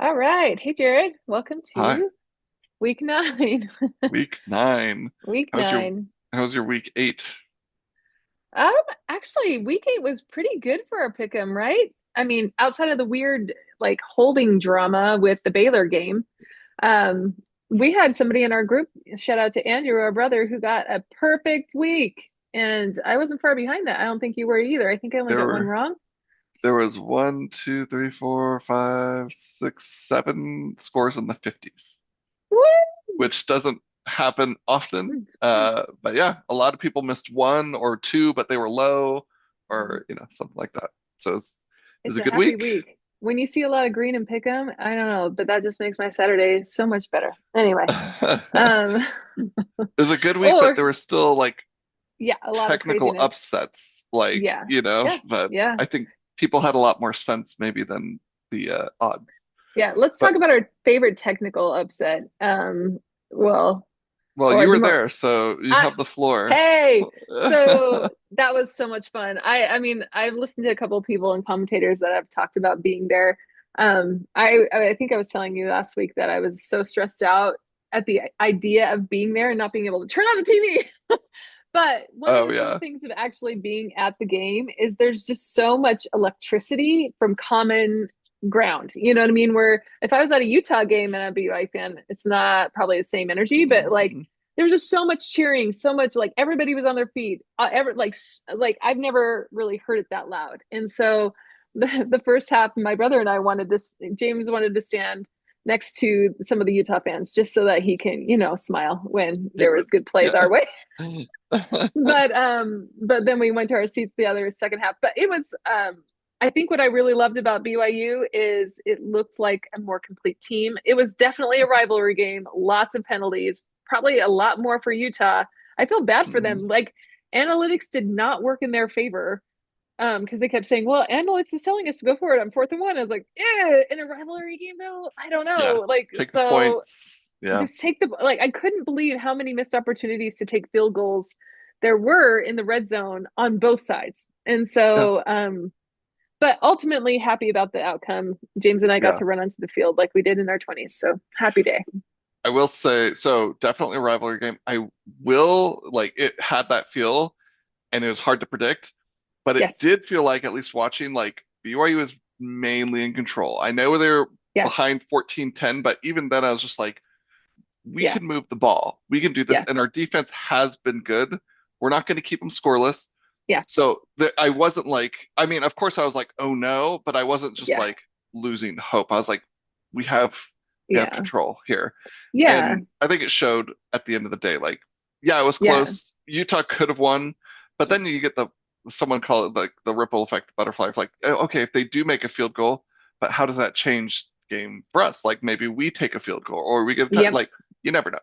All right. Hey, Jared. Welcome Hi, to week nine. week 9. Week How's your nine. how's your week 8? Um, Actually, week eight was pretty good for our pick'em, right? I mean, outside of the weird like holding drama with the Baylor game, um, we had somebody in our group, shout out to Andrew, our brother, who got a perfect week. And I wasn't far behind that. I don't think you were either. I think I only There got one were wrong. there was one, two, three, four, five, six, 7 scores in the 50s, which doesn't happen often. Woo! Sports. But yeah, a lot of people missed one or two, but they were low, or something like that. So it was It's a a good happy week. week. When you see a lot of green and pick 'em, I don't know, but that just makes my Saturday so much better. Anyway, It um, was a good week, but or there were still like yeah, a lot of technical craziness. upsets, like, Yeah, yeah, but yeah, I think people had a lot more sense maybe than the odds. yeah. Let's But talk about our favorite technical upset. Well, well, or you the were more there, so you I have the floor. hey, so that was so much fun. I mean, I've listened to a couple of people and commentators that have talked about being there. I think I was telling you last week that I was so stressed out at the idea of being there and not being able to turn on the TV. But one of Oh the cool yeah, things of actually being at the game is there's just so much electricity from common ground. You know what I mean? Where if I was at a Utah game and I'm a BYU fan, it's not probably the same energy, but like Mhm. there was just so much cheering, so much like everybody was on their feet. Like I've never really heard it that loud. And so the first half, my brother and I wanted this. James wanted to stand next to some of the Utah fans just so that he can, smile when He there would, was good plays yeah. our way. But then we went to our seats the other second half. But it was I think what I really loved about BYU is it looked like a more complete team. It was definitely a rivalry game, lots of penalties, probably a lot more for Utah. I feel bad for Mhm. them. Like analytics did not work in their favor because they kept saying, "Well, analytics is telling us to go for it on 4th and 1." I was like, "Yeah, in a rivalry game though, I don't Yeah, know." Like take the so, points. Yeah, just take the like. I couldn't believe how many missed opportunities to take field goals there were in the red zone on both sides, and yeah, so but ultimately happy about the outcome. James and I got yeah. to run onto the field like we did in our 20s, so happy day. I will say, so definitely a rivalry game. I will like it had that feel, and it was hard to predict, but it Yes, did feel like, at least watching, like BYU was mainly in control. I know they're yes, behind 14-10, but even then I was just like, we can yes, move the ball. We can do this. yes, And our defense has been good. We're not going to keep them scoreless. yeah, So I wasn't like, I mean, of course I was like, oh no, but I wasn't just yeah, like losing hope. I was like, we have we have yeah, control here. yeah, And I think it showed at the end of the day. Like, yeah, it was yeah, close. Utah could have won, but then you get the someone call it like the ripple effect, the butterfly effect. Like, okay, if they do make a field goal, but how does that change the game for us? Like maybe we take a field goal or we get a tie. yep, Like you never know.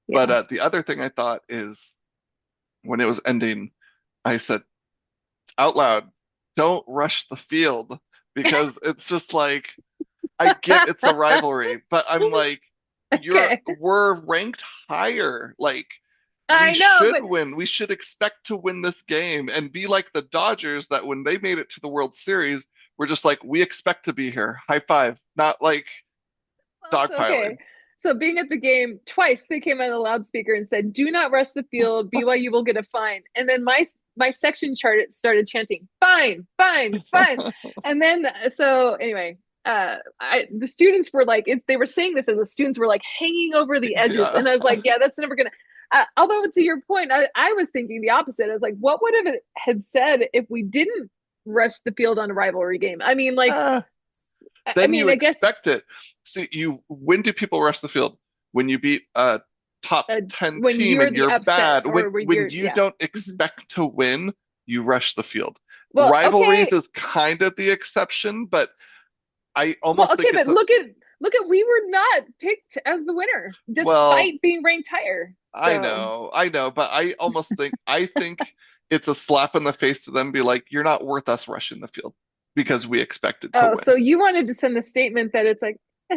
But yeah. the other thing I thought is when it was ending, I said out loud, "Don't rush the field," because it's just like I get it's a rivalry, but I'm like, Okay, we're ranked higher. Like we I know, should but win. We should expect to win this game and be like the Dodgers that when they made it to the World Series, we're just like, we expect to be here. High five. Not like well, so okay. dogpiling. So being at the game twice, they came on the loudspeaker and said, "Do not rush the field. BYU will get a fine." And then my section chart started chanting, "Fine, fine, fine." And then so anyway, the students were like, they were saying this, and the students were like hanging over the edges, Yeah. and I was like, "Yeah, that's never gonna." Although to your point, I was thinking the opposite. I was like, "What would have it had said if we didn't rush the field on a rivalry game?" I mean, like, Uh, I then you mean, I guess expect it. See, when do people rush the field? When you beat a top 10 when team you're and the you're upset bad. When or when when you're you yeah. don't Mhm. expect to win, you rush the field. Well, Rivalries okay. is kind of the exception, but I Well, almost okay, think but it's a look at we were not picked as the winner well, despite being ranked higher. So, I know, but I think it's a slap in the face to them, be like, you're not worth us rushing the field because we expected to oh, win. so you wanted to send the statement that it's like eh,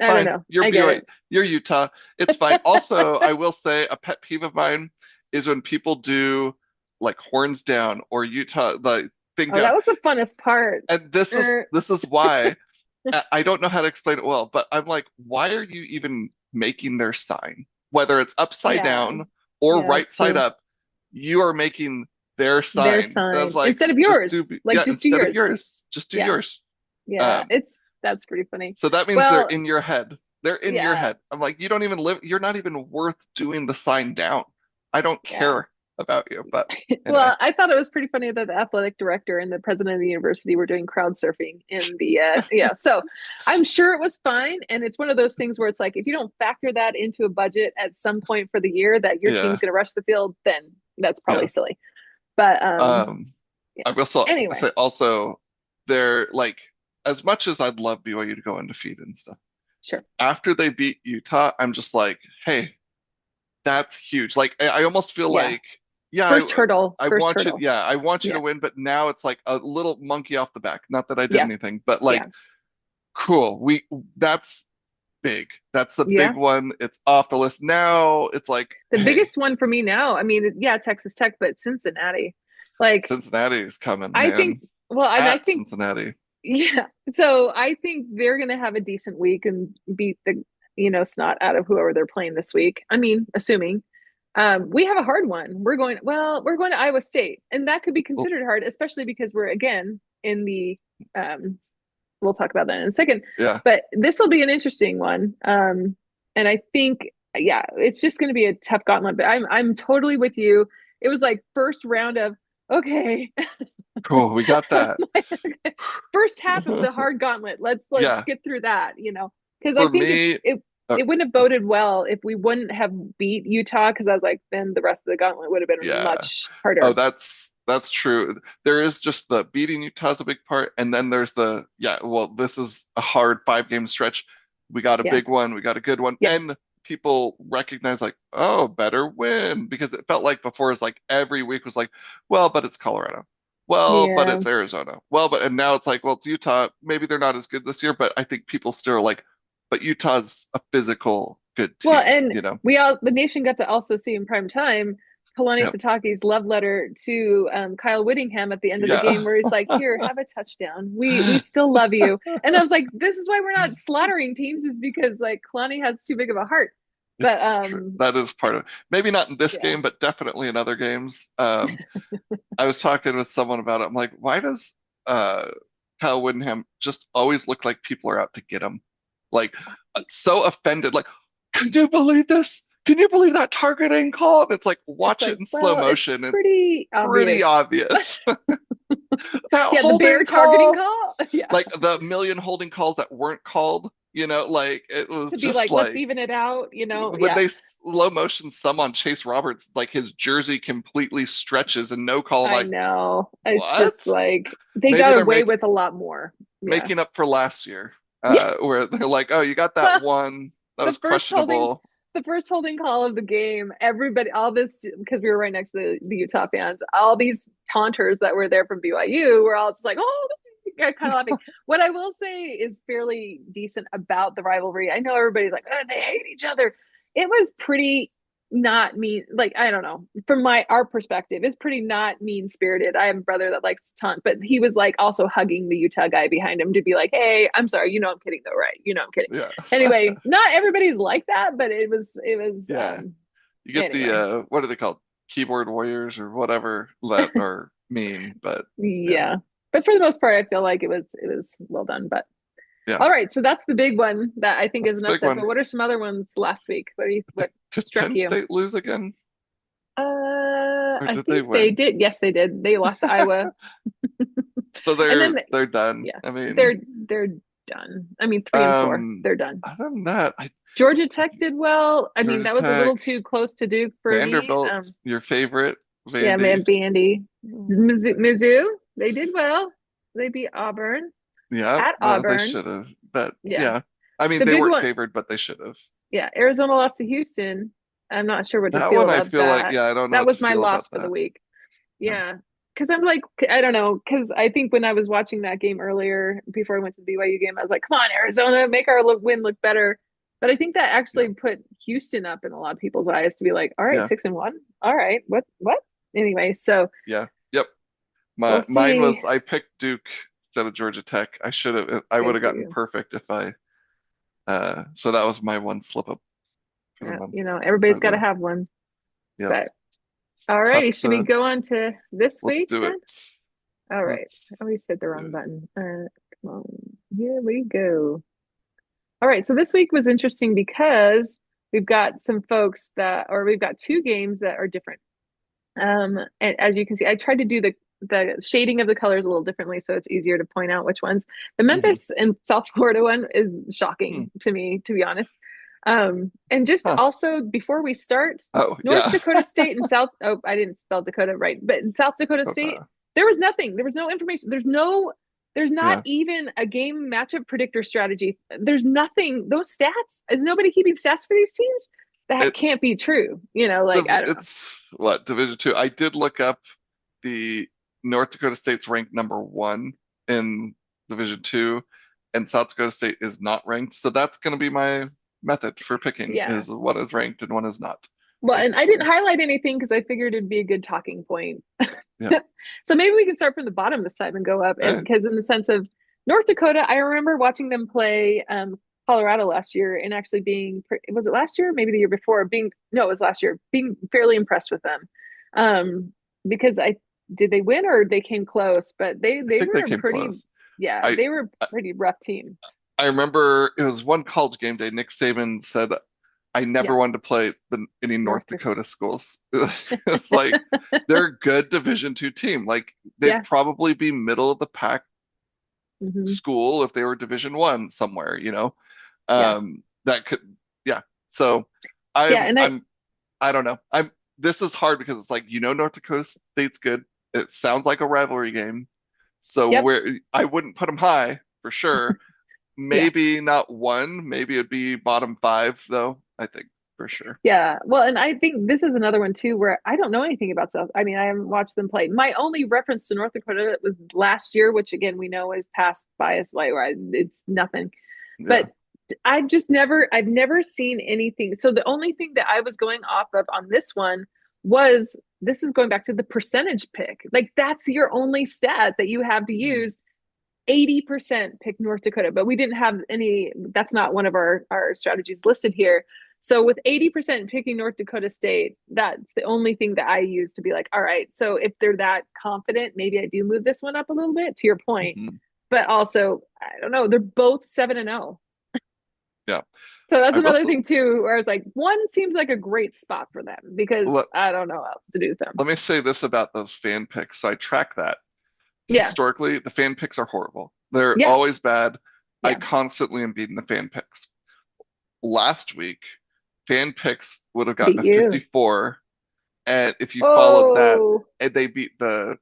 I don't Fine, know. you're I be get right. it. You're Utah. It's fine. Also, I will say a pet peeve of mine is when people do like horns down or Utah the thing Oh, down. that was the funnest part. And this is Er, this is why. I don't know how to explain it well, but I'm like, why are you even making their sign? Whether it's upside Yeah. down or Yeah, right it's side true. up, you are making their Their sign. And I was sign like, instead of just do, yours. Like yeah, just do instead of yours. yours, just do Yeah. yours. Yeah. Um, That's pretty funny. so that means they're Well, in your head. They're in your yeah. head. I'm like, you don't even live, you're not even worth doing the sign down. I don't Yeah. care about you. But anyway, Well, I thought it was pretty funny that the athletic director and the president of the university were doing crowd surfing in the yeah. So I'm sure it was fine. And it's one of those things where it's like if you don't factor that into a budget at some point for the year that your team's yeah, gonna rush the field, then that's probably yeah. silly. But Um, yeah. I will Anyway, say also, they're like, as much as I'd love BYU to go undefeated and stuff, sure. after they beat Utah, I'm just like, hey, that's huge. Like, I almost feel Yeah. like, yeah, First hurdle. I First want you, hurdle. yeah, I want you to Yeah. win, but now it's like a little monkey off the back. Not that I did Yeah. anything, but Yeah. like, cool. That's big. That's the big Yeah. one. It's off the list. Now it's like, The hey, biggest one for me now, I mean, yeah, Texas Tech, but Cincinnati. Like, Cincinnati's coming, I think, man. well, and I At think, Cincinnati. yeah. So I think they're going to have a decent week and beat the, snot out of whoever they're playing this week. I mean, assuming. We have a hard one. We're going to Iowa State, and that could be considered hard, especially because we're again in the, we'll talk about that in a second. Yeah. But this will be an interesting one. And I think, yeah, it's just going to be a tough gauntlet. But I'm totally with you. It was like first round of okay, Cool. We got that. first half of the hard gauntlet. Let's Yeah. get through that. Because I For think me, uh, it wouldn't have boded well if we wouldn't have beat Utah. Because I was like, then the rest of the gauntlet would have been yeah. much Oh, harder. that's true. There is just the beating Utah's a big part, and then there's the yeah. Well, this is a hard 5 game stretch. We got a Yeah. big one. We got a good one, Yep. and people recognize like, oh, better win because it felt like before is like every week was like, well, but it's Colorado. Well, but Yeah. it's Arizona. Well, but and now it's like, well, it's Utah. Maybe they're not as good this year, but I think people still are like, but Utah's a physical good Well, team, and you know? the nation got to also see in prime time Kalani Yep. Sitake's love letter to Kyle Whittingham at the end of the game, Yeah. where he's like, "Here, have a touchdown. We still love you." And I was like, "This is why we're not slaughtering teams, is because like Kalani has too big of a heart." But It's true. That is part of it. Maybe not in this yeah, game, but definitely in other games. I was talking with someone about it. I'm like, why does uh Kyle Whittingham just always look like people are out to get him? Like so offended. Like, can you believe this? Can you believe that targeting call? And it's like it's watch it like, in slow well, it's motion. It's pretty pretty obvious. obvious. That Yeah, the holding bear targeting call, call. Yeah, like the million holding calls that weren't called, like it was to be just like, let's like even it out. when Yeah, they slow motion some on Chase Roberts, like his jersey completely stretches and no call. I'm I like, know. It's what? just like they Maybe got they're away with a lot more. Yeah. making up for last year, Yeah. where they're like, oh, you got that one that the was first holding questionable. the first holding call of the game, everybody, all this, because we were right next to the Utah fans, all these taunters that were there from BYU were all just like, oh, kind of laughing. What I will say is fairly decent about the rivalry. I know everybody's like, oh, they hate each other. It was pretty not mean. Like, I don't know, from our perspective, it's pretty not mean spirited. I have a brother that likes to taunt, but he was like also hugging the Utah guy behind him to be like, hey, I'm sorry, I'm kidding though, right? I'm kidding. Yeah, Anyway, not everybody's like that, but it was yeah. You get the anyway. what are they called? Keyboard warriors or whatever that are mean, but yeah, Yeah. But for the most part, I feel like it was well done. But yeah, all right, so that's the big one that I think is that's an a big upset. one. But what are some other ones last week? What Did struck Penn you? State lose again, or I did they think they win? did. Yes, they did. They lost to Iowa, So and then they're done. yeah, I mean, they're done. I mean, 3-4, um, they're done. other than that, Georgia Tech did well. I mean, Georgia that was a little Tech, too close to Duke for me. Vanderbilt, your favorite, Yeah, Vandy. man, Bandy, Mizzou, they did well. They beat Auburn Yeah, at well, they Auburn. should have. But Yeah, yeah, I mean, the they big weren't one. favored, but they should have. Yeah, Arizona lost to Houston. I'm not sure what to That feel one, I about feel like, that. yeah, I don't know That what to was my feel about loss for the that. week. Yeah, Yeah, because I'm like, I don't know, because I think when I was watching that game earlier before I went to the BYU game, I was like, come on, Arizona, make our win look better. But I think that yeah, actually put Houston up in a lot of people's eyes to be like, all right, yeah, 6-1, all right, what? Anyway, so yeah. Yep. we'll Mine see. was I picked Duke instead of Georgia Tech. I would Good have for gotten you. perfect if I so that was my one slip up for the month. Everybody's But got to have one. yeah, But it's all righty, tough should we to go on to this let's week do then? it. All right. Let's I always hit the do wrong it. button. Come on. Here we go. All right. So this week was interesting because we've got some folks or we've got two games that are different. And as you can see, I tried to do the shading of the colors a little differently, so it's easier to point out which ones. The Hmm. Memphis and South Florida one is Hmm. shocking to me, to be honest. And just Huh. also before we start, Oh North yeah. Dakota State and South, oh, I didn't spell Dakota right, but in South Dakota Oh, State, there was nothing. There was no information. There's not yeah. even a game matchup predictor strategy. There's nothing. Those stats, is nobody keeping stats for these teams? That It can't be true. Like, I don't know. it's what Division two. I did look up the North Dakota State's ranked number one in Division two, and South Dakota State is not ranked. So that's going to be my method for picking Yeah. is one is ranked and one is not, Well, and I didn't basically. highlight anything because I figured it'd be a good talking point. Yeah. So maybe we can start from the bottom this time and go up. And Hey, because in the sense of North Dakota, I remember watching them play Colorado last year and actually was it last year? Maybe the year before, no, it was last year, being fairly impressed with them. Because did they win or they came close, but I they think they were a came close. yeah, I they were a pretty rough team. I remember it was one college game day. Nick Saban said, "I never Yeah, wanted to play any North North Dakota. Dakota schools." It's like they're a good Division two team. Like they'd Yeah. probably be middle of the pack Hmm. school if they were Division one somewhere, you know. Yeah. That could, yeah. So Yeah. I'm And I'm I don't know. This is hard because it's like North Dakota State's good. It sounds like a rivalry game. So yep. where I wouldn't put them high for sure. Yeah. Maybe not one. Maybe it'd be bottom five though. I think for sure. Yeah. Well, and I think this is another one too where I don't know anything about South. I mean, I haven't watched them play. My only reference to North Dakota was last year, which again we know is past bias, like where it's nothing. Yeah. But I've never seen anything. So the only thing that I was going off of on this one was this is going back to the percentage pick. Like that's your only stat that you have to Mhm. use. 80% pick North Dakota, but we didn't have any, that's not one of our strategies listed here. So with 80% picking North Dakota State, that's the only thing that I use to be like, all right, so if they're that confident, maybe I do move this one up a little bit to your point. Mhm. But also, I don't know, they're both 7-0. Yeah. So that's I will. another thing too, where I was like, one seems like a great spot for them because Let, I don't know what else to do with them. let me say this about those fan picks. So I track that. Yeah. Historically, the fan picks are horrible. They're Yeah. always bad. I Yeah. constantly am beating the fan picks. Last week, fan picks would have gotten Beat a you. 54. And if you followed that, Oh, and they beat the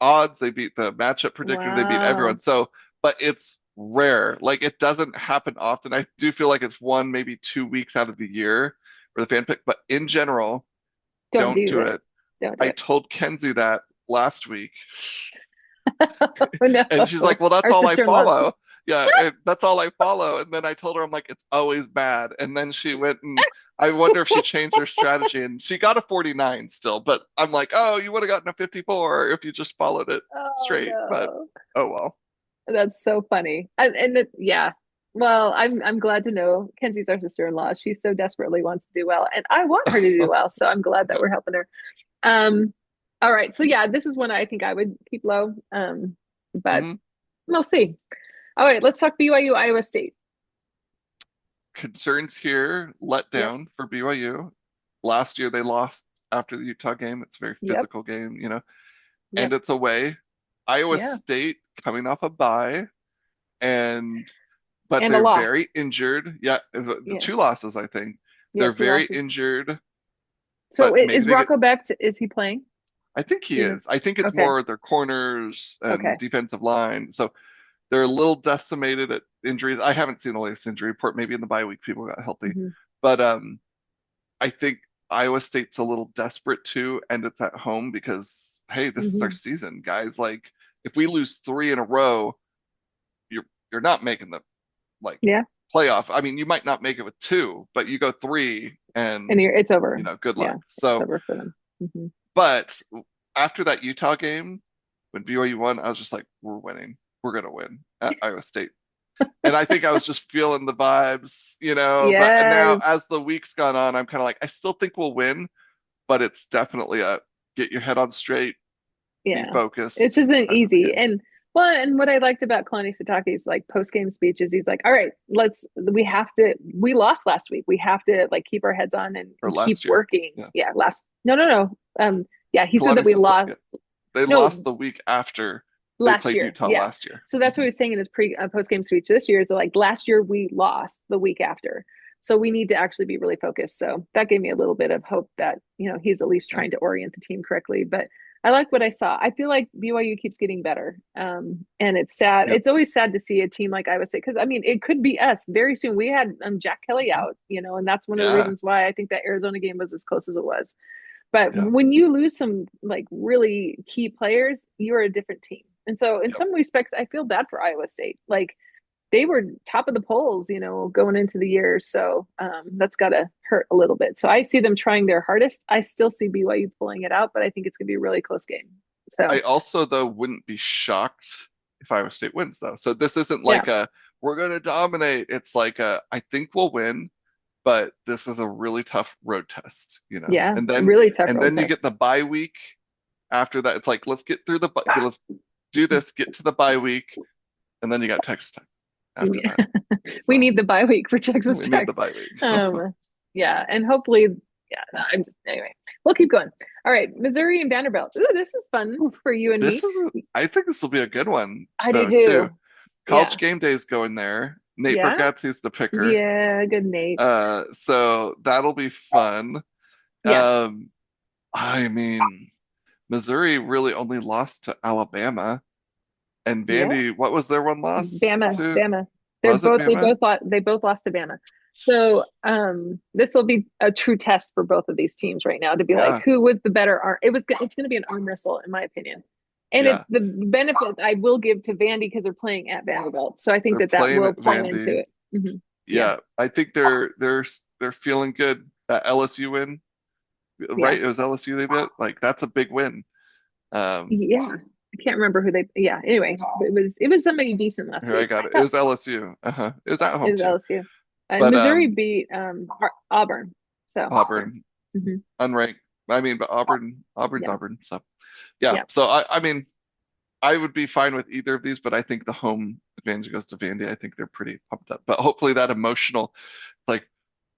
odds, they beat the matchup predictors, they beat wow. everyone. So, but it's rare. Like it doesn't happen often. I do feel like it's one, maybe 2 weeks out of the year for the fan pick. But in general, Don't don't do do it. it. Don't do I it. told Kenzie that last week, Oh no. and she's like, "Well, that's Our all I sister-in-law. follow." Yeah, that's all I follow. And then I told her, I'm like, it's always bad. And then she went and I wonder if she changed her strategy. And she got a 49 still, but I'm like, oh, you would have gotten a 54 if you just followed it Oh straight. But no. oh well. That's so funny. Yeah. Well, I'm glad to know Kenzie's our sister-in-law. She so desperately wants to do well, and I want her to do well. So I'm glad that we're helping her. Um, all right. So yeah, this is one I think I would keep low. But Hmm. we'll see. All right, let's talk BYU Iowa State. Concerns here, let Yep. down for BYU. Last year they lost after the Utah game. It's a very Yep. physical game, and Yep. it's away. Iowa Yeah. State coming off a bye, and but And a they're loss. very injured. Yeah, the Yeah. two losses, I think. Yeah, They're two very losses. injured, So but maybe is they get. Rocco Becht, is he playing? I think he Do you know? is. I think it's Okay. more their corners and Okay. defensive line. So they're a little decimated at injuries. I haven't seen the latest injury report. Maybe in the bye week people got healthy, Hmm. but I think Iowa State's a little desperate too, and it's at home because hey, this is our Hmm. season, guys. Like if we lose three in a row, you're not making the like Yeah. playoff. I mean, you might not make it with two, but you go three And and it's over. good Yeah, luck. it's So, over for them. Hmm. but after that Utah game, when BYU won, I was just like, we're winning. We're gonna win at Iowa State. And I think I was just feeling the vibes, but now Yes. as the week's gone on, I'm kind of like, I still think we'll win, but it's definitely a get your head on straight, be Yeah. This focused isn't type of a easy. game. And well, and what I liked about Kalani Sitake's like post-game speeches, he's like, all right, we lost last week. We have to like keep our heads on Or and keep last year. working. Yeah. Yeah, no, no, no. Yeah, he said that Kalani we said lost. they lost No, the week after they last played year. Utah Yeah. last year. So that's what Mhm. he was saying in his post game speech this year is like last year we lost the week after. So we need to actually be really focused. So that gave me a little bit of hope that, he's at least Yeah. trying to orient the team correctly. But I like what I saw. I feel like BYU keeps getting better. And it's sad. Yep. It's always sad to see a team like Iowa State because I mean, it could be us very soon. We had Jack Kelly Mhm. out, and that's one of the Yeah. reasons why I think that Arizona game was as close as it was. But Yeah. when you lose some like really key players, you're a different team. And so in Yep. some respects, I feel bad for Iowa State. Like they were top of the polls, going into the year. So that's got to hurt a little bit. So I see them trying their hardest. I still see BYU pulling it out, but I think it's going to be a really close game. I So also though wouldn't be shocked if Iowa State wins though. So this isn't yeah, like a we're gonna dominate. It's like a I think we'll win, but this is a really tough road test. yeah, And a then really tough and road then you test. get the bye week after that. It's like let's get through let's do this, get to the bye week, and then you got Texas Tech after that. We So need the bye week for Texas we need the Tech. bye week. Um, yeah, and hopefully, yeah. I'm just, anyway. We'll keep going. All right, Missouri and Vanderbilt. Ooh, this is fun for you and This me. is I think this will be a good one I do though too. too. College Yeah, game days going there. Nate yeah, Bargatze's the picker. yeah. Good Nate. So that'll be fun. Yes. Um, I mean, Missouri really only lost to Alabama, and Yeah. Vandy, what was their one loss to? Bama. Was it They Bama? both lost to Bama. So this will be a true test for both of these teams right now to be like Yeah, who was the better arm. It's going to be an arm wrestle in my opinion. And yeah. the benefit I will give to Vandy because they're playing at Vanderbilt. So I think They're that playing will at play into Vandy. it. Hmm. Yeah. Yeah, I think they're feeling good. That LSU win, Yeah. right? It was LSU they bit. Like that's a big win. Um, Yeah. I can't remember who they yeah, anyway, it was somebody decent last Here I week. got I it. It thought was LSU. Uh-huh. It was at it home was too. LSU. And But Missouri beat Auburn. So yeah. Auburn Hmm. unranked. I mean, but Auburn's Yeah. Auburn. So yeah. Yeah. So I mean, I would be fine with either of these, but I think the home advantage goes to Vandy. I think they're pretty pumped up. But hopefully that emotional, like,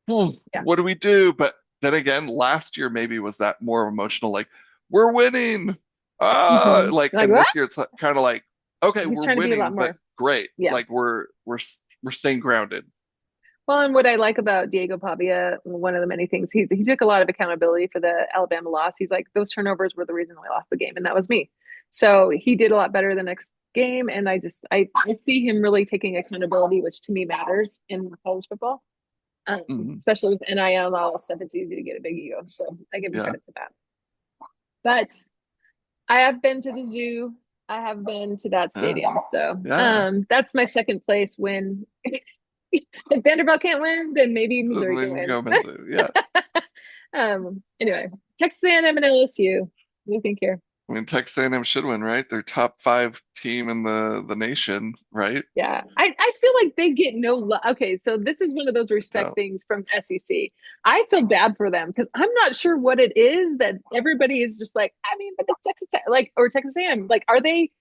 Yeah. what do we do? But then again, last year maybe was that more emotional, like, we're winning. Hmm. Like, Like and what? this year it's kind of like, okay, He's we're trying to be a lot winning, but more. great. Yeah. Like we're staying grounded. Well, and what I like about Diego Pavia, one of the many things he took a lot of accountability for the Alabama loss. He's like, those turnovers were the reason we lost the game, and that was me. So he did a lot better the next game, and I see him really taking accountability, which to me matters in college football, Mhm. especially with NIL and all that stuff. It's easy to get a big ego, so I give him Yeah. credit for that. But I have been to the zoo. I have been to that Yeah. stadium, so Yeah. that's my second place win. If Vanderbilt can't win, then maybe Missouri can Then win. go Mizzou. Yeah. Anyway, Texas A&M and LSU. What do you think here? I mean, Texas A&M should win, right? They're top five team in the nation, right? Yeah, I feel like they get no love. Okay, so this is one of those respect So things from SEC. I feel bad for them because I'm not sure what it is that everybody is just like. I mean, but it's Texas Tech, like or Texas A&M. Like, are they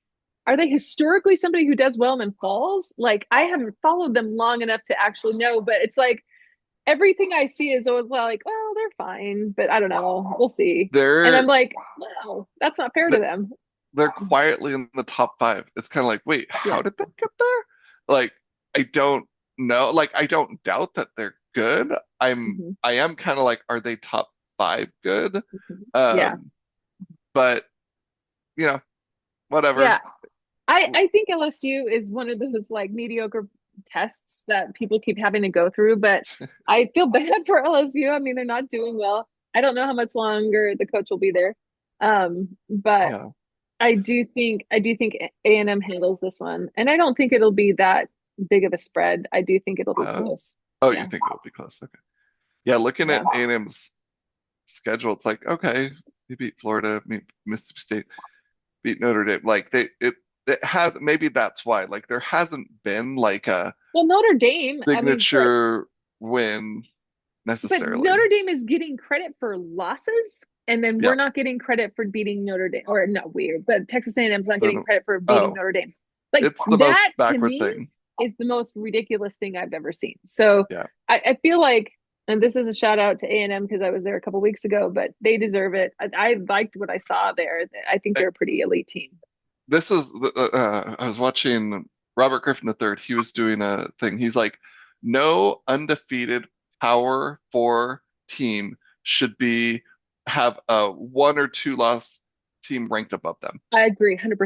historically somebody who does well and then falls? Like, I haven't followed them long enough to actually know, but it's like everything I see is always like, well, they're fine, but I don't know. We'll see. And I'm they're like, no, that's not fair to them. they're quietly in the top five. It's kind of like, wait, how Yeah. did they get there? Like, I don't know. Like, I don't doubt that they're good. Hmm. I am kind of like, are they top five good? Hmm. Yeah. Um, but you know, whatever. Yeah. I think LSU is one of those like mediocre tests that people keep having to go through, but I feel bad for LSU. I mean, they're not doing well. I don't know how much longer the coach will be there. But Yeah. I do think A&M handles this one, and I don't think it'll be that big of a spread. I do think it'll be Uh, close. oh, you Yeah, think it'll be close? Okay. Yeah, looking yeah, at A&M's schedule, it's like, okay, you beat Florida, beat Mississippi State. beat Notre Dame. Like it has maybe that's why. Like there hasn't been like a Well, Notre Dame, I mean, signature win but necessarily. Notre Dame is getting credit for losses, and then we're Yeah. not getting credit for beating Notre Dame, or not weird, but Texas A&M is not getting So, credit for beating oh, Notre Dame. Like it's the that most to backward me thing. is the most ridiculous thing I've ever seen. So Yeah. I feel like, and this is a shout out to A&M because I was there a couple weeks ago, but they deserve it. I liked what I saw there. I think they're a pretty elite team. This is I was watching Robert Griffin III. He was doing a thing. He's like, no undefeated Power Four team should be have a one or two loss team ranked above them. I agree, 100%.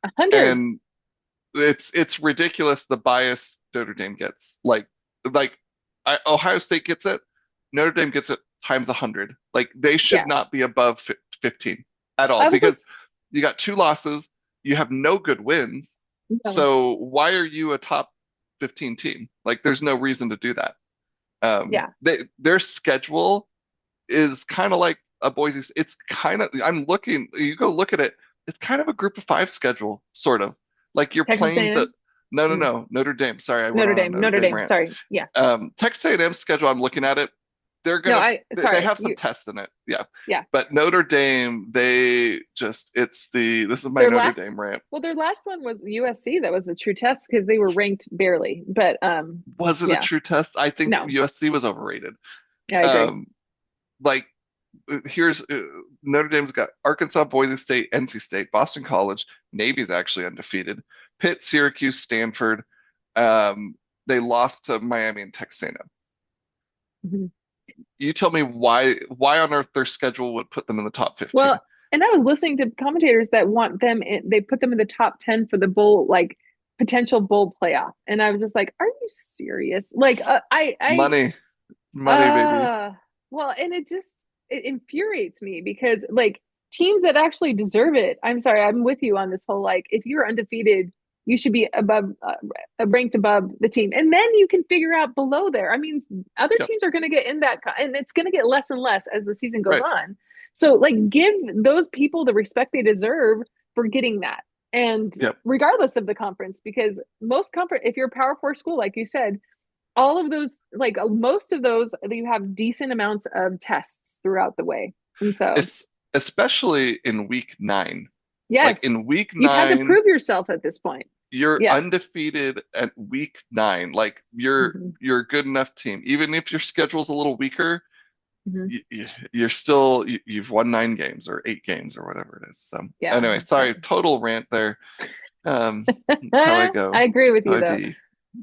100. And it's ridiculous the bias Notre Dame gets. Like Ohio State gets it, Notre Dame gets it times 100. Like they should Yeah. not be above 15 at all I was because just, you got two losses, you have no good wins. no, So why are you a top 15 team? Like there's no reason to do that. yeah. Their schedule is kind of like a Boise. It's kind of I'm looking. You go look at it. It's kind of a group of five schedule, sort of. Like you're Texas playing the A&M, no, no, mm. no, Notre Dame. Sorry, I went on a Notre Notre Dame Dame. rant. Sorry. Yeah. Texas A&M schedule. I'm looking at it. They're No, gonna they sorry. have some tests in it. Yeah, Yeah. but Notre Dame, they just it's the this is my Their Notre last, Dame rant. well, their last one was USC. That was a true test because they were ranked barely. But Was it a yeah, true test? I think no, USC was overrated. yeah, I agree. Um, like here's Notre Dame's got Arkansas, Boise State, NC State, Boston College. Navy's actually undefeated. Pitt, Syracuse, Stanford. Um, they lost to Miami and Texas A&M. Mhm. You tell me why on earth their schedule would put them in the top Well, 15. and I was listening to commentators that want them. They put them in the top 10 for the bowl, like potential bowl playoff, and I was just like, "Are you serious?" Like, Money, money, baby. uh, well, and it infuriates me because like teams that actually deserve it. I'm sorry, I'm with you on this whole like if you're undefeated, you should be above ranked above the team, and then you can figure out below there. I mean, other Yep. teams are going to get in that, and it's going to get less and less as the season goes Right. on. So like give those people the respect they deserve for getting that. And Yep. regardless of the conference, because most conference, if you're a power four school, like you said, all of those, like most of those, you have decent amounts of tests throughout the way. And so, It's especially in week 9. Like yes, in week you've had to 9, prove yourself at this point. you're Yeah. undefeated at week 9. Like Hmm. you're a good enough team. Even if your schedule's a little weaker, Hmm. you're still you've won 9 games or 8 games or whatever it is. So Yeah. anyway, Yeah. sorry, total rant there. Um, how I I go, agree with how you I though. be.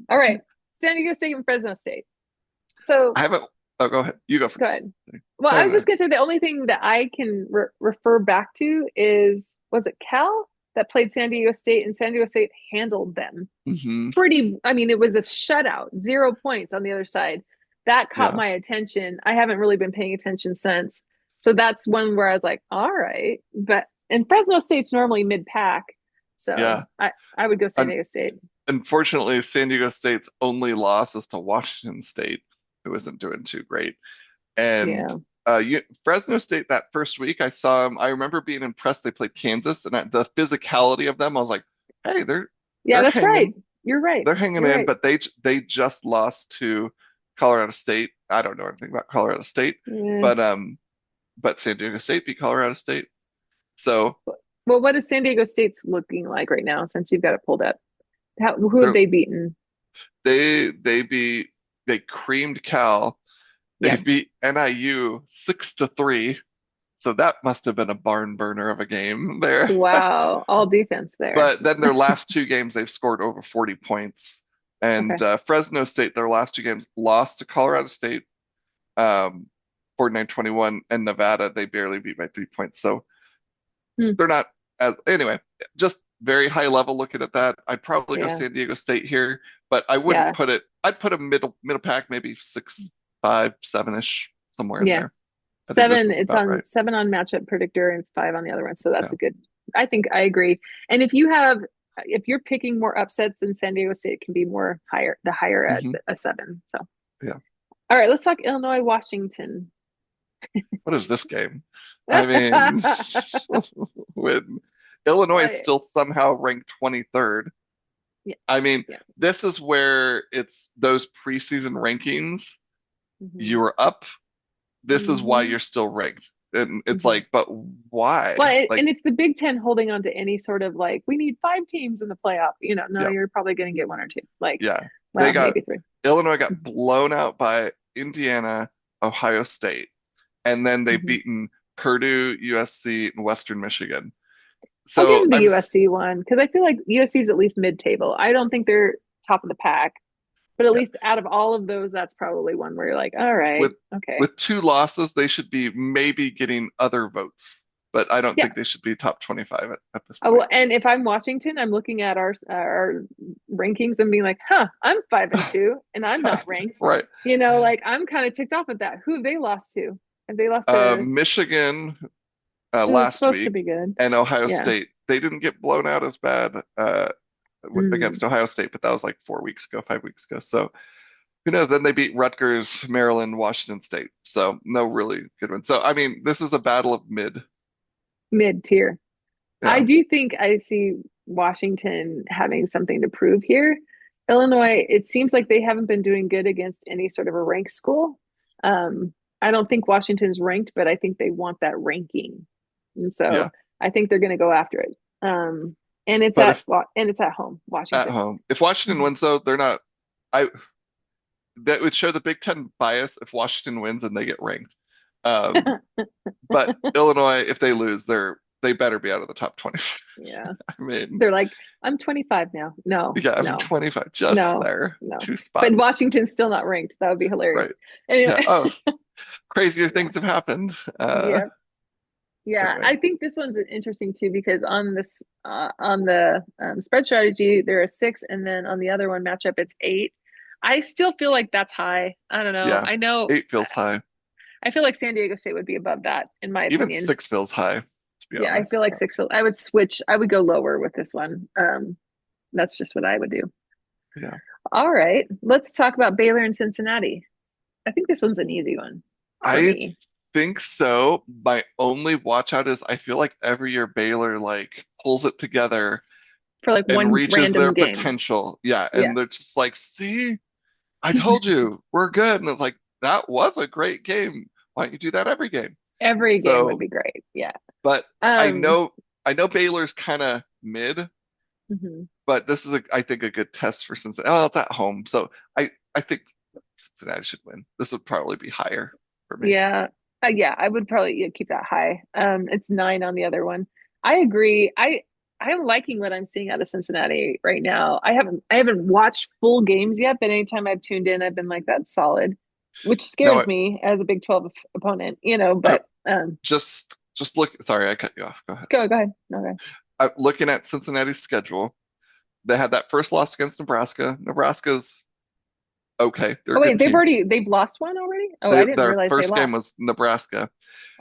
All right. San Diego State and Fresno State. So I haven't. Oh, go ahead. You go go first. ahead. Well, I was just No, gonna say the only thing that I can refer back to is was it Cal that played San Diego State and San Diego State handled them hmm pretty. I mean, it was a shutout, 0 points on the other side. That caught Yeah, my attention. I haven't really been paying attention since. So that's one where I was like, all right. But and Fresno State's normally mid pack. So yeah. I would go San Un Diego State. Unfortunately, San Diego State's only loss is to Washington State, who isn't doing too great. And Yeah. Fresno State that first week, I saw them. I remember being impressed. They played Kansas, and the physicality of them, I was like, "Hey, Yeah, they're that's right. hanging, You're right. they're hanging You're in." right. But they just lost to Colorado State. I don't know anything about Colorado State, Yeah. but San Diego State beat Colorado State. So Well, what is San Diego State's looking like right now since you've got it pulled up? Who have they're they beaten? they beat they creamed Cal. They Yeah. beat NIU 6-3. So that must have been a barn burner of a game there. Wow. All defense there. But then their last 2 games, they've scored over 40 points. And Okay. Fresno State, their last 2 games, lost to Colorado State, 49-21, and Nevada, they barely beat by 3 points. So Hmm. they're not as, anyway, just very high level looking at that. I'd probably go Yeah. San Diego State here, but I wouldn't Yeah. put it, I'd put a middle pack, maybe 6, 5, 7-ish, somewhere in Yeah. there. I think this Seven, is it's about on right. 7 on matchup predictor and it's 5 on the other one. So that's Yeah. a good, I think I agree. And if you're picking more upsets, then San Diego State can be more higher, the higher at hmm a 7. So, Yeah. all right, let's talk Illinois, Washington. What is this game? I mean, when Illinois is Like, still somehow ranked 23rd. yeah, I mean, yeah. this is where it's those preseason rankings, Hmm. you were up. This is why Hmm. you're still ranked. And it's Hmm. like, but Well, why? Like, and it's the Big Ten holding on to any sort of like, we need five teams in the playoff. No, yeah, you're probably going to get one or two. Like, yeah. They well, got maybe three. Illinois got blown out by Indiana, Ohio State, and then they've Hmm. beaten Purdue, USC, and Western Michigan. I'll give So them the I'm USC one because I feel like USC is at least mid-table. I don't think they're top of the pack, but at yeah, least out of all of those, that's probably one where you're like, all with right, okay, two losses, they should be maybe getting other votes, but I don't yeah. think they should be top 25 at this Oh, point. well, and if I'm Washington, I'm looking at our rankings and being like, huh, I'm 5-2 and I'm not ranked. Right. Like I'm kind of ticked off at that. Who have they lost to? Have they lost to Michigan who's last supposed to week be good? and Ohio Yeah. State. They didn't get blown out as bad Mm. against Ohio State, but that was like 4 weeks ago, 5 weeks ago. So who knows? Then they beat Rutgers, Maryland, Washington State. So no really good one. So I mean, this is a battle of mid. Mid tier. I Yeah, do think I see Washington having something to prove here. Illinois, it seems like they haven't been doing good against any sort of a ranked school. I don't think Washington's ranked, but I think they want that ranking. And so yeah. I think they're going to go after it. And it's But at if and it's at home, at Washington. home, if Washington Mhm. wins though, they're not. I That would show the Big Ten bias if Washington wins and they get ranked. Um, but Illinois, if they lose, they better be out of the top 20. Yeah. I mean, They're like, I'm 25 now. No, yeah, I'm no, 25, just no, there, no. two But spots. Washington's still not ranked. That would be hilarious. Right. Anyway, Yeah. Oh, crazier yeah. things have happened. Yeah. Yeah, Anyway, I think this one's interesting too because on the spread strategy there are six, and then on the other one matchup it's eight. I still feel like that's high. I don't know. yeah, I know. 8 feels high. I feel like San Diego State would be above that in my Even opinion. 6 feels high, to be Yeah, I feel honest. like six. I would switch. I would go lower with this one. That's just what I would do. Yeah. All right, let's talk about Baylor and Cincinnati. I think this one's an easy one for I me think so. My only watch out is I feel like every year Baylor like pulls it together for like and one reaches their random game. potential. Yeah, Yeah, and they're just like, see, I told you we're good. And it's like, that was a great game. Why don't you do that every game? every game would So, be great. Yeah. but I Um. know I know Baylor's kind of mid, Mhm. but this is I think a good test for Cincinnati. Oh, it's at home. So I think Cincinnati should win. This would probably be higher for me. Yeah. Yeah, I would probably keep that high. It's nine on the other one. I agree. I'm liking what I'm seeing out of Cincinnati right now. I haven't watched full games yet, but anytime I've tuned in, I've been like, that's solid, which Now scares me as a Big 12 opponent, I but just look. Sorry, I cut you off. Go ahead. go ahead. Okay. Looking at Cincinnati's schedule, they had that first loss against Nebraska. Nebraska's okay. They're a Oh good wait, team. they've lost one already? Oh, I didn't Their realize they first game lost. was Nebraska.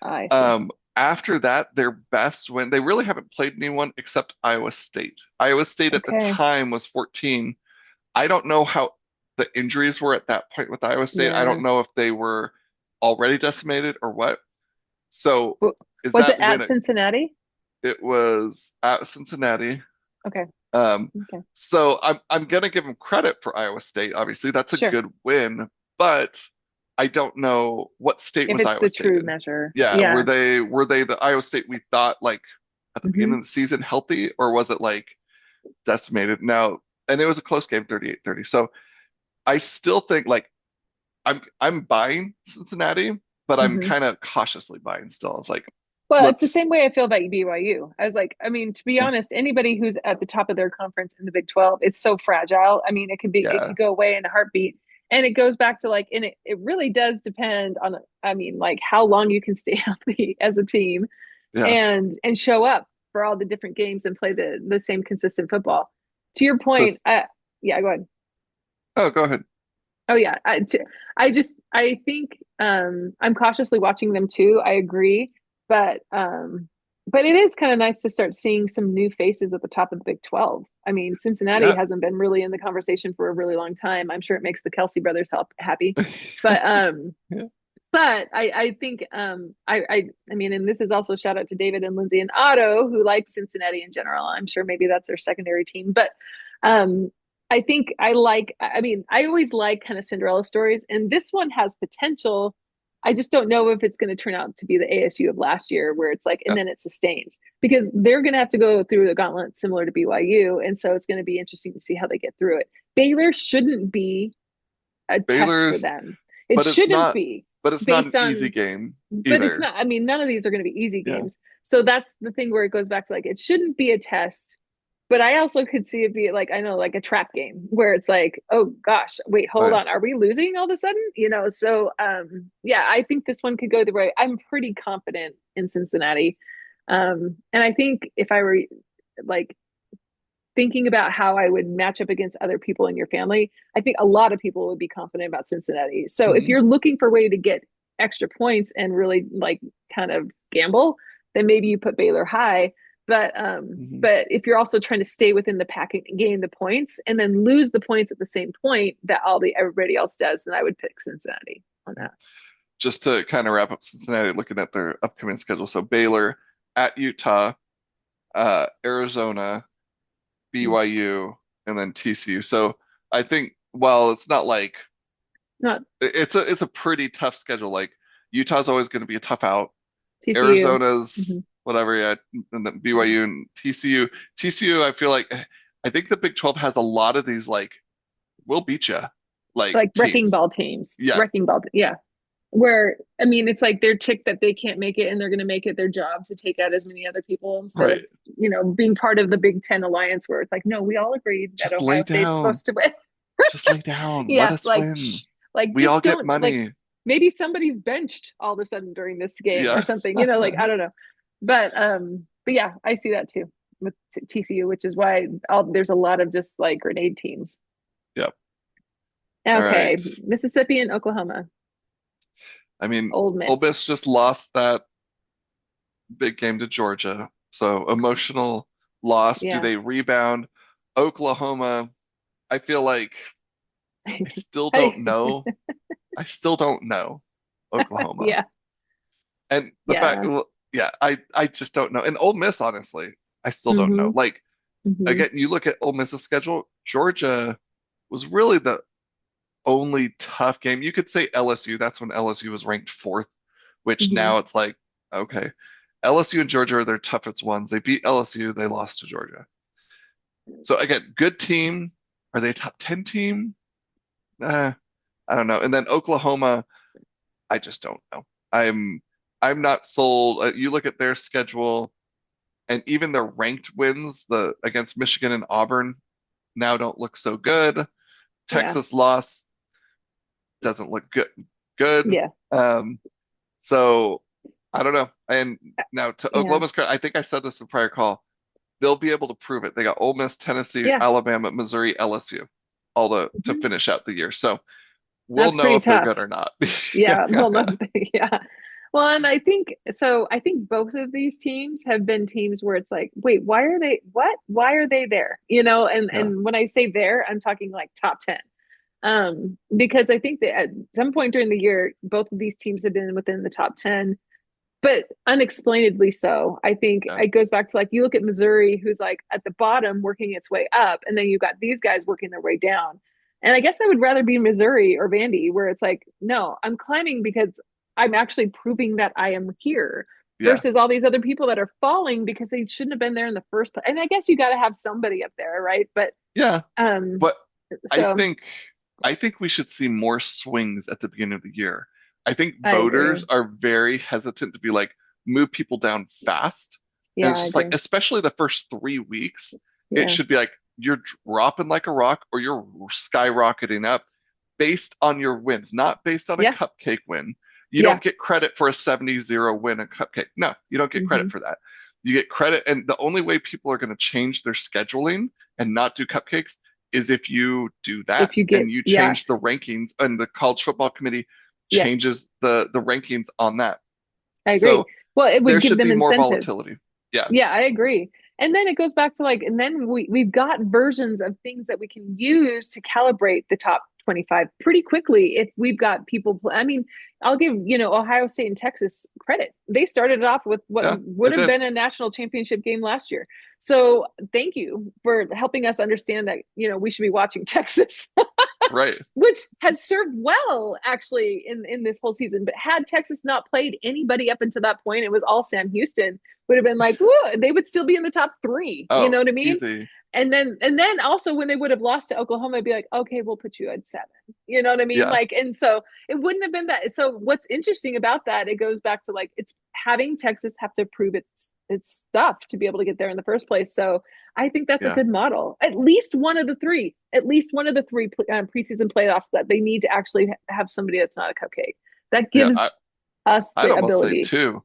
I see. After that, their best win, they really haven't played anyone except Iowa State. Iowa State at the Okay. time was 14. I don't know how the injuries were at that point with Iowa State. I Yeah. don't know if they were already decimated or what. So W- is Was it that at win? Cincinnati? It was at Cincinnati. Okay. Um, Okay. so I'm gonna give them credit for Iowa State. Obviously, that's a Sure. good win, but I don't know what state If was it's Iowa the State true in. measure. Yeah, Yeah. were they the Iowa State we thought like at the Hmm. beginning of the season healthy, or was it like decimated? Now, and it was a close game, 38-30. So I still think like I'm buying Cincinnati, but I'm Hmm. kind of cautiously buying still. It's like Well, it's the let's same way I feel about BYU. I was like, I mean, to be yeah, honest, anybody who's at the top of their conference in the Big 12, it's so fragile. I mean, it yeah, could go away in a heartbeat. And it goes back to like, and it really does depend on, I mean, like how long you can stay healthy as a team yeah. and show up for all the different games and play the same consistent football. To your So point, yeah, go ahead. oh, go ahead. Oh yeah, I think I'm cautiously watching them too. I agree, but it is kind of nice to start seeing some new faces at the top of the Big 12. I mean, Cincinnati Yeah. hasn't been really in the conversation for a really long time. I'm sure it makes the Kelsey brothers happy, but Yeah. But I think I mean, and this is also shout out to David and Lindsay and Otto who like Cincinnati in general. I'm sure maybe that's their secondary team, but um I think I mean, I always like kind of Cinderella stories, and this one has potential. I just don't know if it's going to turn out to be the ASU of last year where it's like, and Yeah. then it sustains because they're going to have to go through the gauntlet similar to BYU. And so it's going to be interesting to see how they get through it. Baylor shouldn't be a test for Baylor's, them. It but it's shouldn't not, be but it's not an based easy on, game but it's either. not, I mean, none of these are going to be easy Yeah. games. So that's the thing where it goes back to like, it shouldn't be a test. But I also could see it be like, I know, like a trap game where it's like, oh gosh, wait, Oh hold yeah. on. Are we losing all of a sudden? So yeah, I think this one could go the way. I'm pretty confident in Cincinnati. And I think if I were like thinking about how I would match up against other people in your family, I think a lot of people would be confident about Cincinnati. So if Mhm. you're looking for a way to get extra points and really like kind of gamble, then maybe you put Baylor high. Mhm. But if you're also trying to stay within the pack and gain the points and then lose the points at the same point that all the everybody else does, then I would pick Cincinnati on that. Just to kind of wrap up Cincinnati, looking at their upcoming schedule. So Baylor at Utah, Arizona, BYU, and then TCU. So I think while it's not like Not it's a pretty tough schedule. Like Utah's always going to be a tough out. TCU. Mm-hmm. Arizona's whatever, yeah, and then BYU and TCU. TCU, I feel like I think the Big 12 has a lot of these like we'll beat you like Like wrecking teams. ball teams, Yeah, wrecking ball. Yeah. Where I mean, it's like they're ticked that they can't make it, and they're going to make it their job to take out as many other people instead of right. being part of the Big Ten alliance, where it's like, no, we all agreed that Just lay Ohio State's down. supposed to win. Just lay down. Let Yeah, us like win. We just all get don't like money. maybe somebody's benched all of a sudden during this game or Yeah. something. Like I don't know, but yeah, I see that too with TCU, which is why there's a lot of just like grenade teams. Yep. All right. Okay, Mississippi and Oklahoma, I mean, Old Ole Miss Miss. just lost that big game to Georgia. So emotional loss. Do Yeah. they rebound? Oklahoma, I feel like I still don't Hey, know. I still don't know Oklahoma. yeah, And the fact, yeah. well, yeah, I just don't know. And Ole Miss, honestly, I still don't know. Mm-hmm. Like Mm-hmm. again, you look at Ole Miss's schedule, Georgia was really the only tough game. You could say LSU, that's when LSU was ranked fourth, which Mm-hmm. now it's like, okay, LSU and Georgia are their toughest ones. They beat LSU, they lost to Georgia. So again, good team. Are they a top 10 team? I don't know. And then Oklahoma, I just don't know. I'm not sold. You look at their schedule and even their ranked wins, the against Michigan and Auburn now don't look so good. Yeah, Texas loss doesn't look good. yeah, Um, so I don't know. And now to yeah, Oklahoma's credit, I think I said this in a prior call. They'll be able to prove it. They got Ole Miss, Tennessee, yeah. Alabama, Missouri, LSU, all to Hmm. finish out the year. So we'll That's know pretty if they're tough. good or not. Yeah, Yeah, well, no, yeah. Well, and I think so. I think both of these teams have been teams where it's like, wait, why are they? What? Why are they there? yeah, And when I say there, I'm talking like top 10. Because I think that at some point during the year, both of these teams have been within the top 10, but unexplainedly so. I think yeah, it goes back to like you look at Missouri, who's like at the bottom working its way up, and then you got these guys working their way down. And I guess I would rather be Missouri or Vandy, where it's like, no, I'm climbing because I'm actually proving that I am here yeah, versus all these other people that are falling because they shouldn't have been there in the first place. And I guess you got to have somebody up there, right? But yeah. um, But I so think I think we should see more swings at the beginning of the year. I think I voters agree. are very hesitant to be like move people down fast. And Yeah, it's I just like, agree. especially the first 3 weeks, it Yeah, should be like you're dropping like a rock or you're skyrocketing up based on your wins, not based on a yeah, cupcake win. You yeah. don't get credit for a 70-0 win a cupcake. No, you don't get credit Hmm. for that. You get credit, and the only way people are going to change their scheduling and not do cupcakes is if you do that If you and get, you yeah, change the rankings and the college football committee yes, changes the rankings on that. I agree. So Well, it there would give should them be more incentive. volatility. Yeah. Yeah, I agree. And then it goes back to like, and then we've got versions of things that we can use to calibrate the top 25 pretty quickly if we've got people. I mean, I'll give, Ohio State and Texas credit. They started it off with what Yeah, would they have did. been a national championship game last year. So thank you for helping us understand that, we should be watching Texas, Right. which has served well actually in this whole season. But had Texas not played anybody up until that point, it was all Sam Houston, would have been like, whoa, they would still be in the top three. You Oh, know what I mean? easy. And then also when they would have lost to Oklahoma, I'd be like, okay, we'll put you at 7. You know what I mean? Yeah. Like, and so it wouldn't have been that. So what's interesting about that, it goes back to like it's having Texas have to prove its stuff to be able to get there in the first place. So I think that's a Yeah. good model. At least one of the three preseason playoffs that they need to actually have somebody that's not a cupcake. That Yeah. gives us I'd the almost say ability two.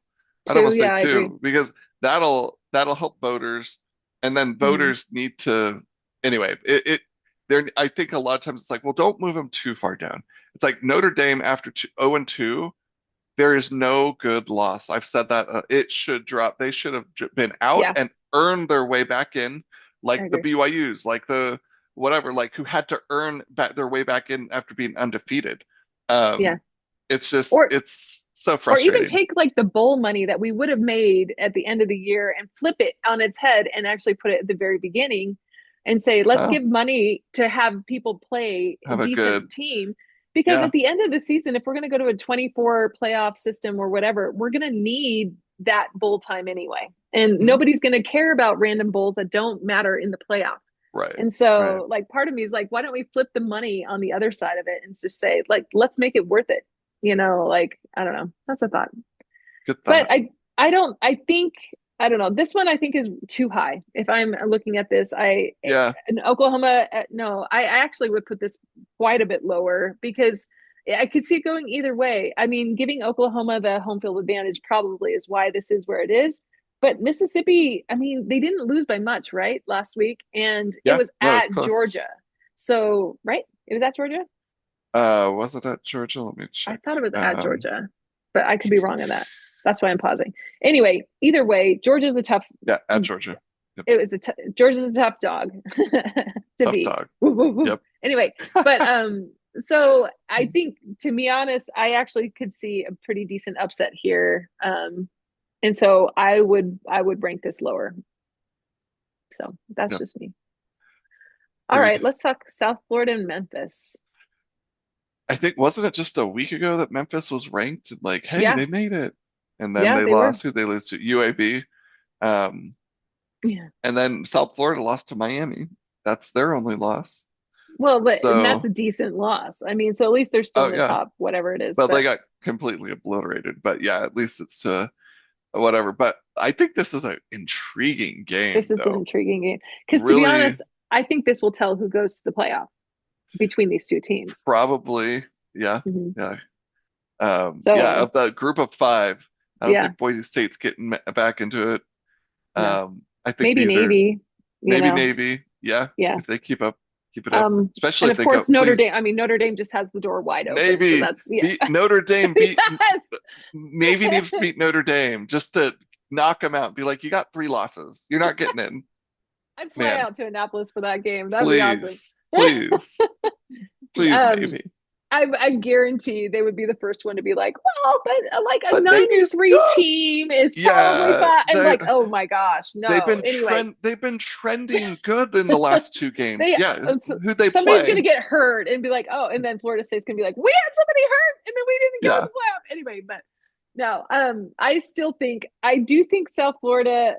I'd to. almost say Yeah, I agree. two because that'll help voters, and then Mhm. voters need to anyway. It there. I think a lot of times it's like, well, don't move them too far down. It's like Notre Dame after 0-2. There is no good loss. I've said that it should drop. They should have been out Yeah, and earned their way back in, I like the agree. BYU's, like the whatever, like who had to earn back their way back in after being undefeated. Yeah. Um, it's just Or it's so or even frustrating. take like the bowl money that we would have made at the end of the year and flip it on its head and actually put it at the very beginning and say, let's Oh, give money to have people play a have a decent good, team. Because yeah. at the end of the season, if we're going to go to a 24 playoff system or whatever, we're going to need that bowl time anyway. And Mhm. nobody's going to care about random bowls that don't matter in the playoff. Right, And right. so, like, part of me is like, why don't we flip the money on the other side of it and just say, like, let's make it worth it? Like, I don't know. That's a thought. Good But thought. I don't, I think, I don't know. This one I think is too high. If I'm looking at this, Yeah, in Oklahoma, no, I actually would put this quite a bit lower because I could see it going either way. I mean, giving Oklahoma the home field advantage probably is why this is where it is. But Mississippi, I mean, they didn't lose by much, right, last week, and it yeah. was No, it's at close. Georgia. So, right, it was at Georgia. Was it at Georgia? Let me I check. thought it was at Um, Georgia, but I could be wrong on that. That's why I'm pausing. Anyway, either way, Georgia's a tough. yeah, at Georgia. Yep. Georgia's a tough dog to Tough beat. dog. Woo, woo, woo. Yep. Anyway, but so I think to be honest, I actually could see a pretty decent upset here. And so I would rank this lower. So that's Yep. just me. All Agreed. right, let's talk South Florida and Memphis. I think wasn't it just a week ago that Memphis was ranked like, hey, Yeah, they made it, and then yeah, they they were. lost. Who they lose to? UAB. Um, Yeah. and then South Florida lost to Miami. That's their only loss. Well, and that's So, a decent loss. I mean, so at least they're still oh in the yeah, top, whatever it is. but they But got completely obliterated. But yeah, at least it's to whatever. But I think this is an intriguing this game, is an though. intriguing game because, to be Really, honest, I think this will tell who goes to the playoff between these two teams. probably, yeah, Mhm. yeah, yeah. So Of the group of five, I don't yeah, think Boise State's getting back into it. no, I think maybe these are Navy, maybe Navy, yeah, yeah. if they keep it up, especially And if of they go, course Notre please, Dame. I mean, Notre Dame just has the door wide open, so Navy that's yeah. beat Notre Dame, beat Yes, Navy needs to beat Notre Dame just to knock them out. Be like, you got 3 losses, you're not getting in, I'd fly man. out to Annapolis for that game. That'd be awesome. Please, please, please, um, Navy. I guarantee they would be the first one to be like, well, but like a But 9-3 Navy's team is probably yeah, fine. And like, oh my gosh, no. Anyway, they've been trending good in the last 2 games. they Yeah, who'd they somebody's gonna play? get hurt and be like, oh, and then Florida State's gonna be like, we had somebody hurt and then we didn't go to Yeah, the playoff anyway. But no, I do think South Florida.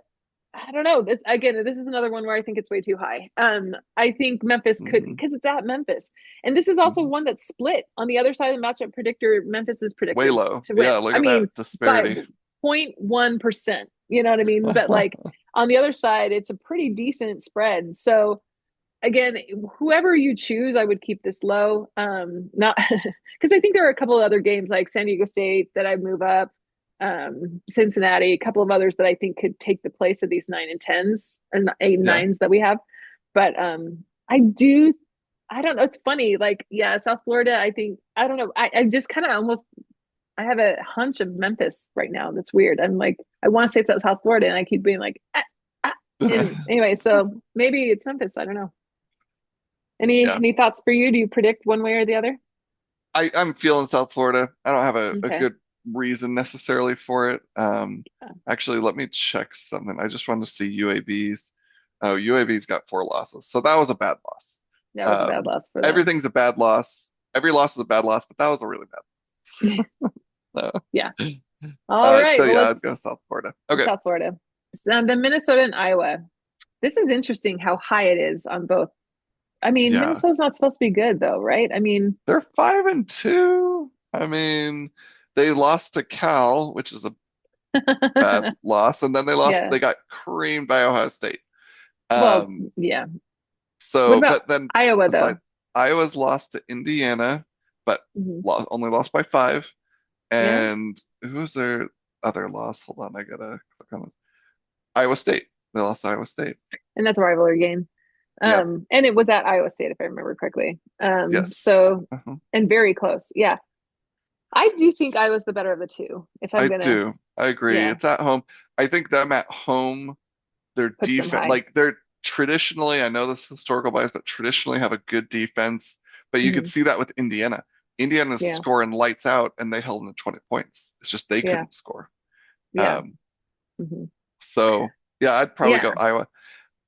I don't know. This is another one where I think it's way too high. I think Memphis could hmm because it's at Memphis, and this is also hmm one that's split. On the other side of the matchup predictor, Memphis is way predicted low. to win. Yeah, look I at that mean, by disparity. 0.1%. You know what I mean? But like on the other side, it's a pretty decent spread. So again, whoever you choose, I would keep this low. Not because I think there are a couple of other games like San Diego State that I'd move up, Cincinnati, a couple of others that I think could take the place of these 9 and 10s and eight and Yeah. nines that we have. But I do, I don't know. It's funny. Like, yeah, South Florida, I think, I don't know. I just kind of almost, I have a hunch of Memphis right now. That's weird. I'm like, I want to say it's South Florida, and I keep being like, ah. And anyway, so maybe it's Memphis. I don't know. Any Yeah. any thoughts for you? Do you predict one way or the other? I'm feeling South Florida. I don't have a Okay. good reason necessarily for it. Yeah, Actually, let me check something. I just wanted to see UAB's. Oh, UAB's got 4 losses. So that was a bad loss. that was a bad Um, loss for them. Everything's a bad loss. Every loss is a bad loss, but that was a really bad. Yeah. All So right. Well, yeah, I'd go let's South Florida. Okay. South Florida. So the Minnesota and Iowa. This is interesting how high it is on both. I mean, Yeah. Minnesota's not supposed to be good though, right? I mean, They're 5-2. I mean, they lost to Cal, which is a bad loss, and then yeah. they got creamed by Ohio State. Well, Um, yeah. What so, about but then Iowa besides, though? Iowa's lost to Indiana, but Hmm. only lost by 5. Yeah. And who was their other loss? Hold on, I gotta click on it. Iowa State. They lost to Iowa State. And that's a rivalry game. Yep. And it was at Iowa State, if I remember correctly. Yes. So, and very close. Yeah. I do think Iowa's the better of the two, if I'm I gonna, do. I agree. yeah, It's at home. I think them at home, their puts them defense, high. like they're traditionally, I know this is historical bias, but traditionally have a good defense. But you could Hmm. see that with Indiana. Indiana's Yeah. scoring lights out and they held them to 20 points. It's just they Yeah. couldn't score. Yeah. Um, Hmm. so yeah, I'd probably go Yeah. Iowa.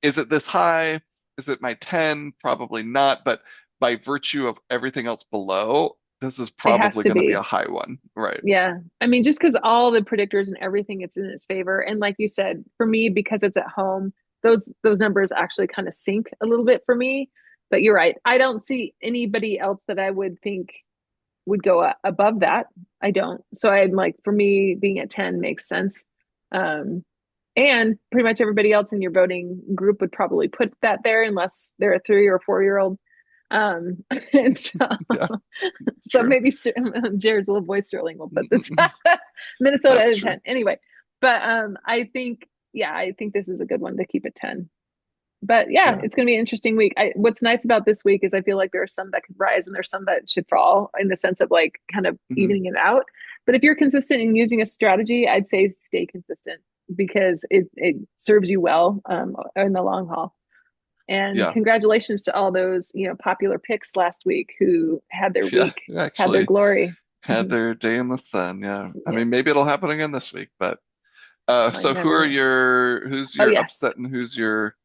Is it this high? Is it my 10? Probably not. But by virtue of everything else below, this is It has probably to going to be a be. high one. Right. Yeah. I mean, just because all the predictors and everything it's in its favor. And like you said, for me, because it's at home, those numbers actually kind of sink a little bit for me. But you're right. I don't see anybody else that I would think would go above that. I don't. So I'm like, for me, being at 10 makes sense. Um, and pretty much everybody else in your voting group would probably put that there unless they're a 3 or 4 year old. And so, Yeah, it's so true. maybe Jared's little boy Sterling will put this Minnesota That's at true. 10. Anyway, but I think, yeah, I think this is a good one to keep at 10. But yeah, Yeah. it's going to be an interesting week. What's nice about this week is I feel like there are some that could rise and there's some that should fall in the sense of like kind of Hmm. evening it out. But if you're consistent in using a strategy, I'd say stay consistent because it serves you well in the long haul. And Yeah. congratulations to all those popular picks last week who had their Yeah. week, had their Actually glory. had their day in the sun. Yeah. I Yeah, mean, maybe it'll happen again this week, but I so never know. who's Oh your yes, upset and who's your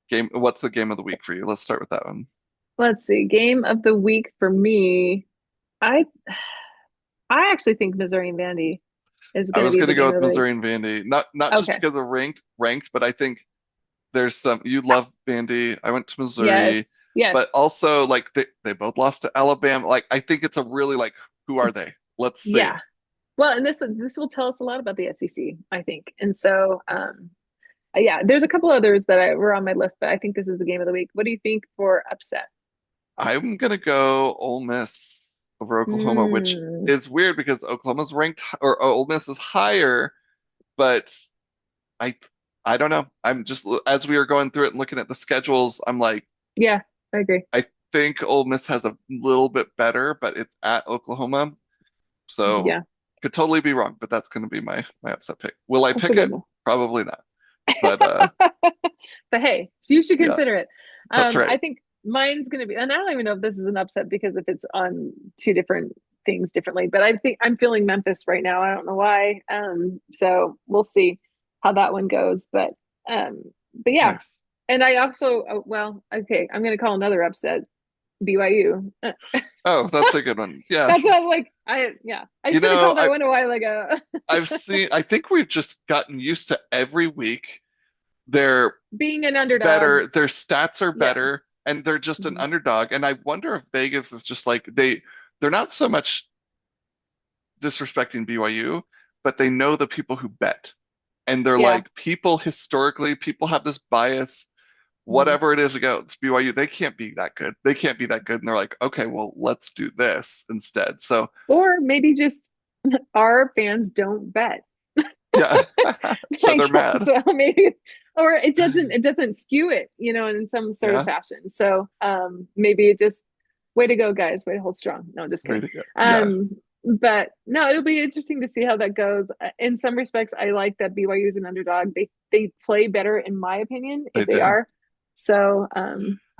game? What's the game of the week for you? Let's start with that one. let's see. Game of the week for me. I I actually think Missouri and Vandy is I going to was be gonna the go game with of the week. Missouri and Vandy, not just Okay. because of ranked, but I think there's some you love Vandy. I went to Yes. Missouri, Yes. but also like they both lost to Alabama. Like I think it's a really like who are It's they? Let's see. yeah. Well, and this will tell us a lot about the SEC, I think. And so yeah, there's a couple others that were on my list, but I think this is the game of the week. What do you think for upset? I'm gonna go Ole Miss over Oklahoma, which Hmm. is weird because Oklahoma's ranked or Ole Miss is higher, but I I don't know. I'm just as we were going through it and looking at the schedules, I'm like Yeah, I agree. I think Ole Miss has a little bit better, but it's at Oklahoma, so Yeah, could totally be wrong. But that's gonna be my upset pick. Will I that's a pick good it? one. Probably not. But But hey, you should yeah, consider it. that's right. I think mine's going to be, and I don't even know if this is an upset because if it's on two different things differently, but I think I'm feeling Memphis right now. I don't know why. So we'll see how that one goes. Um, but yeah, Nice. and I also, well, okay, I'm going to call another upset BYU. Oh, that's a good one. Yeah. That's what I'm like. Yeah, I You should have know, called that one a while ago. I think we've just gotten used to every week they're Being an underdog. better, their stats are Yeah. better, and they're just an Mhm. underdog. And I wonder if Vegas is just like they're not so much disrespecting BYU, but they know the people who bet. And they're Yeah. like, people historically, people have this bias, Mhm. whatever it is against BYU, they can't be that good. They can't be that good. And they're like, okay, well, let's do this instead. So Or maybe just our fans don't bet. yeah. So Like they're mad. so maybe or it doesn't skew it, in some sort of Yeah. fashion. So maybe it just way to go, guys. Way to hold strong. No, just Way kidding. to go. Yeah, Um but no, it'll be interesting to see how that goes. In some respects, I like that BYU is an underdog. They play better, in my opinion, they if they do. are. So hope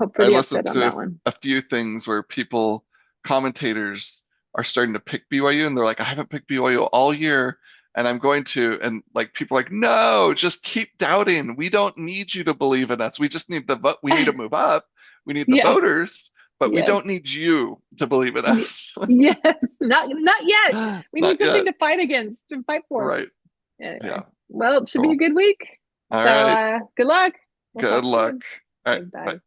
I pretty listened upset on to that one. a few things where commentators are starting to pick BYU and they're like, I haven't picked BYU all year and I'm going to. And like people are like, no, just keep doubting. We don't need you to believe in us. We just need the vote. We need to move up. We need the Yeah, voters, but we yes. don't need you to believe in Y- us. yes, not yet. We need Not something yet. to fight against, to fight for. Right. Anyway, Yeah. well, it should be a Cool. good week. All So right. good luck. We'll Good talk luck. soon. All right. Okay, Bye. bye.